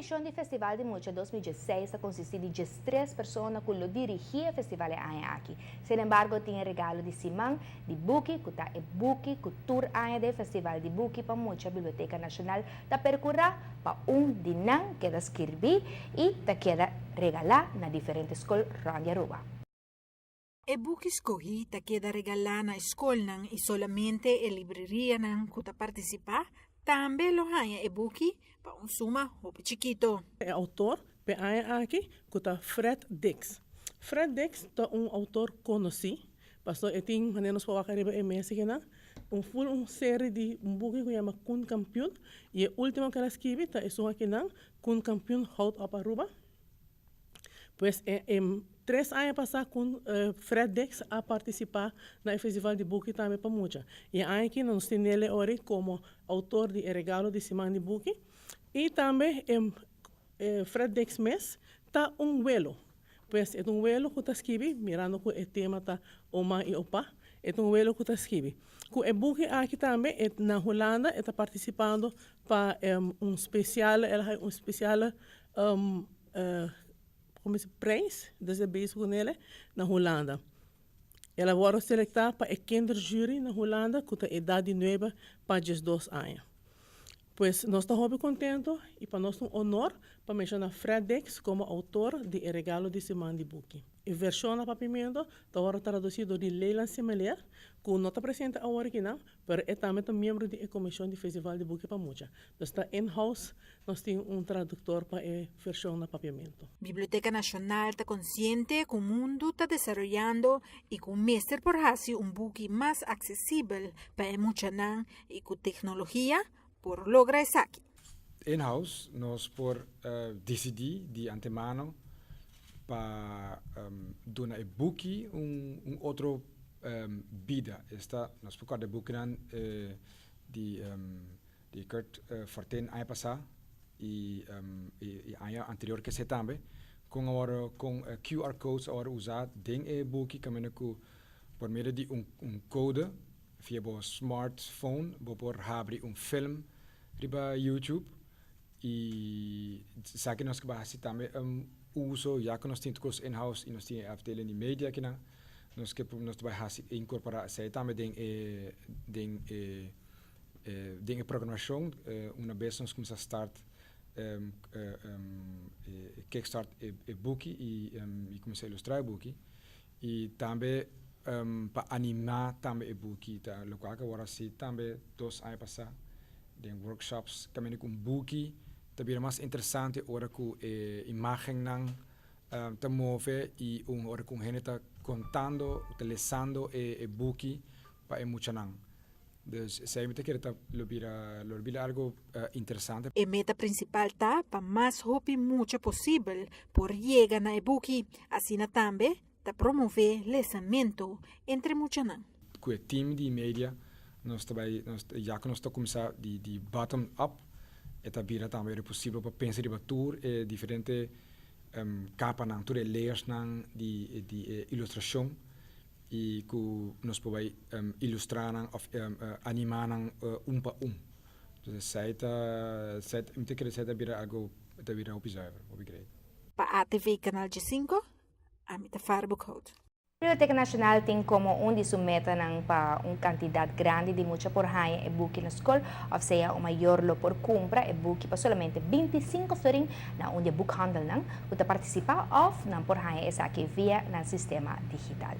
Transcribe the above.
Comisión de Festival de Mucha 2016 consiste de 13 personas que lo dirigía el festival aquí. Sin embargo, tiene regalo de Simán, de Buki, que está el Buki, Cultura del Festival de Buki para Mucha Biblioteca Nacional, da percurra para dinan que da escribir y da queda regalar na diferentes escolas Ronda Aruba. E buki escogi ta queda regalar na escola e solamente e libreria nan kuta participar, também lo haya e buki pa suma hope chiquito. O autor pe aqui kuta Fred Dix. Fred Dix é autor conhecido, pastor eting manenos pa wakariba e Mexicana, full série de buki que chama Kun Campeão e a última que ela escreve tá é aqui nan Kun Campeão Hout op Aruba. Pues 3 anos passados, com Fred Dix a participar no Festival de Buki também para muita. E aqui nós temos ele hoje como autor de Regalo de Simão de Buki. E também Fred Dix mesmo está vuelo. Pues é vuelo que está escrevendo, mirando que o tema está Oma e Opa. É vuelo que está escrevendo. Com o Buki aqui também, na Holanda, está participando para especial, ela é especial como se prijs, dus é bezig com ele, na Holanda. Ela foi selecionada para a kinderjury na Holanda, com a idade nova para 12 anos. Pois nós estamos muito contentes e para nós é honor para mencionar Fred Dix como autor de Regalo de Simão de Buki. A versão do papimento está traduzida de Leila Semeler, que não está presente agora aqui, mas é também membro da Comissão do Festival de Buki para Mucha. Então, está in-house, nós temos tradutor para a versão do papimento. Biblioteca Nacional está consciente que o mundo está desenvolvendo e que o mestre por hacer buki mais acessível para muchanan e com tecnologia por lograr isso aqui. In-house, nós por decidir de antemano para dar a buki outro vida. Nós por causa do buki de Kurt Fortin ano passado e ano anterior que se também com QR codes agora usar dentro do buki que por meio de code via o smartphone por abrir film riba YouTube e sabe que nós que bahas também uso já que nós temos in-house e nós temos afdeling de media aqui nós que nós bahas incorporar essa também dentro programação uma vez nós começamos a start kickstart e buki e começar a ilustrar buki e também para animar também o buki tá local que agora se também 2 anos passados de workshops também com buki também mais interessante ora com imagem não te move e ora com gente tá contando utilizando o buki para muito não dus saya me quer tá lo vira algo interessante A meta principal tá para mais hopi mucho possível por llegar na buki assim também ta promover lançamento entre muchanan. Com o time de mídia, já que nós estamos começando de bottom up, vira também possível para pensar de tour diferente capas não, tour layers não de ilustração e que nós podemos ilustrar ou animar para Então, me quer dizer vira algo vira episódio, great. Para a TV Canal G5, Amita Farbo Code. A Biblioteca Nacional tem como de sua meta para quantidade grande de mucha por haya e buki na escola, ou seja, o maior lo por compra e buki para somente 25 florin na onde bookhandel nang, para participar of nang por haya esa aqui via na sistema digital.